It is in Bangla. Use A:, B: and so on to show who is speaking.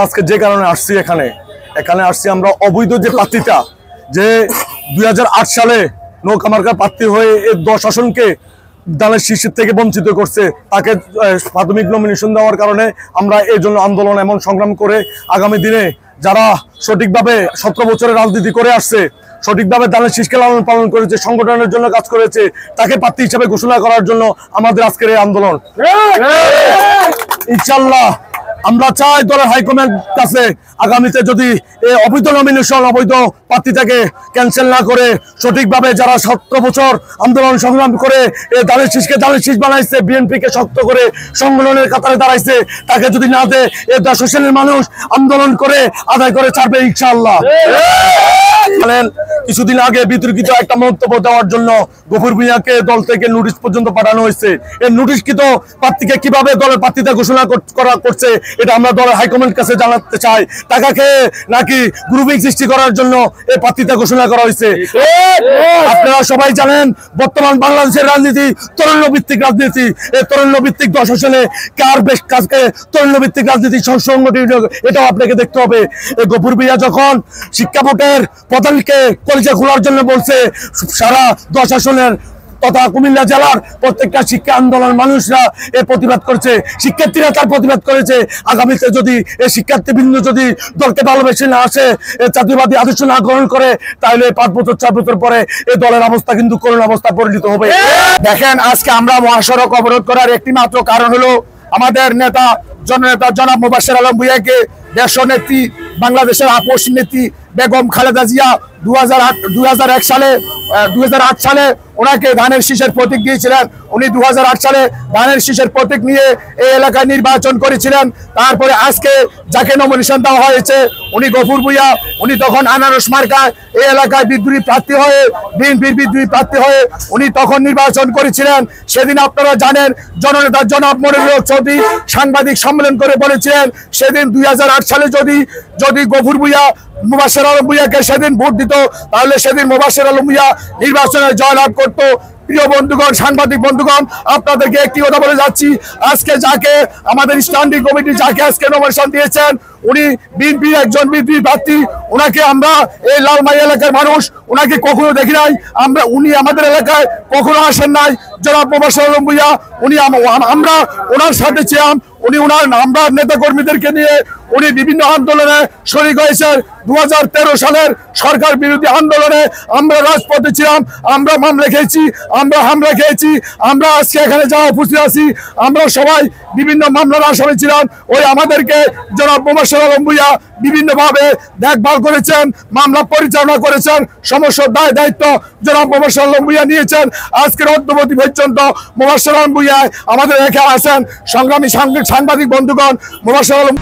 A: আজকে যে কারণে আসছি এখানে আসছি আমরা অবৈধ যে প্রার্থীটা যে 2008 সালে নৌকা মার্কার প্রার্থী হয়ে এই 10 আসনকে দানের শীর্ষের থেকে বঞ্চিত করছে, তাকে প্রাথমিক নমিনেশন দেওয়ার কারণে আমরা এই জন্য আন্দোলন এমন সংগ্রাম করে আগামী দিনে যারা সঠিকভাবে 17 বছরের রাজনীতি করে আসছে, সঠিকভাবে দানের শীষকে লালন পালন করেছে, সংগঠনের জন্য কাজ করেছে, তাকে প্রার্থী হিসাবে ঘোষণা করার জন্য আমাদের আজকের এই আন্দোলন। ইনশাআল্লাহ আমরা চাই দলের হাইকমান্ড কাছে আগামীতে যদি এই অবৈধ নমিনেশন অবৈধ প্রার্থীটাকে ক্যান্সেল না করে সঠিকভাবে যারা 17 বছর আন্দোলন সংগ্রাম করে এই দানের শীষকে দানের শীষ বানাইছে, বিএনপিকে শক্ত করে সংগঠনের কাতারে দাঁড়াইছে, তাকে যদি না দেয় এই 10 আসনের মানুষ আন্দোলন করে আদায় করে ছাড়বে ইনশাআল্লাহ। কিছুদিন আগে বিতর্কিত একটা মন্তব্য দেওয়ার জন্য গফুর ভূঁইয়াকে দল থেকে নোটিশ পর্যন্ত পাঠানো হয়েছে। এই নোটিশকৃত প্রার্থীকে কিভাবে দলের প্রার্থীতা ঘোষণা করছে এটা আমরা দলের হাইকমান্ড কাছে জানাতে চাই। টাকাকে নাকি গ্রুপিং সৃষ্টি করার জন্য এই প্রার্থীতা ঘোষণা করা হয়েছে। আপনারা সবাই জানেন বর্তমান বাংলাদেশের রাজনীতি তরুণ ভিত্তিক রাজনীতি। এই তরুণ ভিত্তিক 10 আসনে কার বেশ কাজকে তরুণ ভিত্তিক রাজনীতি সংগঠিত এটাও আপনাকে দেখতে হবে। এই গফুর ভূঁইয়া যখন শিক্ষা বোর্ডের প্রধানকে কলেজে খোলার জন্য বলছে, সারা 10 আসনের তথা কুমিল্লা জেলার প্রত্যেকটা শিক্ষা আন্দোলন মানুষরা এর প্রতিবাদ করছে, শিক্ষার্থীরা তার প্রতিবাদ করেছে। আগামীতে যদি এই শিক্ষার্থীবৃন্দ যদি দলকে ভালোবেসে না আসে, জাতীয়বাদী আদর্শ না গ্রহণ করে, তাহলে 5 বছর 4 বছর পরে এই দলের অবস্থা কিন্তু করুণ অবস্থা পরিণত হবে।
B: দেখেন, আজকে আমরা মহাসড়ক অবরোধ করার একটি মাত্র কারণ হলো আমাদের নেতা জননেতা জনাব মোবাশ্বের আলম ভূঁইয়াকে দেশনেত্রী বাংলাদেশের আপোষ নেত্রী বেগম খালেদা জিয়া 2008 সালে ওনাকে ধানের শীষের প্রতীক দিয়েছিলেন। উনি 2008 সালে ধানের শীষের প্রতীক নিয়ে এই এলাকায় নির্বাচন করেছিলেন। তারপরে আজকে যাকে নমিনেশন দেওয়া হয়েছে উনি গফুর ভূঁইয়া, উনি তখন আনারস মার্কায় এই এলাকায় বিদ্রোহী প্রার্থী হয়ে, বিএনপির বিদ্রোহী প্রার্থী হয়ে উনি তখন নির্বাচন করেছিলেন। সেদিন আপনারা জানেন জননেতা জনাব মনিরুল হক চৌধুরী সাংবাদিক সম্মেলন করে বলেছিলেন, সেদিন 2008 সালে যদি গফুর ভূঁইয়া মোবাশ্বের আলম ভূঁইয়াকে সেদিন ভোট দিত, তাহলে সেদিন মোবাশ্বের আলম ভূঁইয়া নির্বাচনে জয়লাভ করতো। প্রিয় বন্ধুগণ, সাংবাদিক বন্ধুগণ, আপনাদেরকে একটি কথা বলে যাচ্ছি, আজকে যাকে আমাদের স্ট্যান্ডিং কমিটি যাকে আজকে নমিনেশন দিয়েছেন উনি বিএনপির একজন বিদ্রোহী প্রার্থী। ওনাকে আমরা এই লালমাই এলাকার মানুষ ওনাকে কখনো দেখি নাই, উনি আমাদের এলাকায় কখনো আসেন নাই। জনাব মোবাশ্বের আলম ভূঁইয়া আমরা ওনার সাথে ছিলাম, আমরা নেতা কর্মীদেরকে নিয়ে উনি বিভিন্ন আন্দোলনে শরীক হয়েছেন। 2013 সালের সরকার বিরোধী আন্দোলনে আমরা রাজপথে ছিলাম, আমরা মামলা খেয়েছি, আমরা হামলা খেয়েছি, আমরা আজকে এখানে যাওয়া উপস্থিত আছি, আমরা সবাই বিভিন্ন মামলার আসামি ছিলাম। ওই আমাদেরকে জনাব মোবাশ্বের আলম ভূঁইয়া বিভিন্নভাবে দেখভাল করেছেন, মামলা পরিচালনা করেছেন, সমস্ত দায়িত্ব জনাব মোবাশ্বের আলম ভূঁইয়া নিয়েছেন। আজকের অদ্যবধি পর্যন্ত মোবাশ্বের আলম ভূঁইয়া আমাদের এখানে আছেন। সংগ্রামী সাংবাদিক বন্ধুগণ, মোবাশ্বের আলম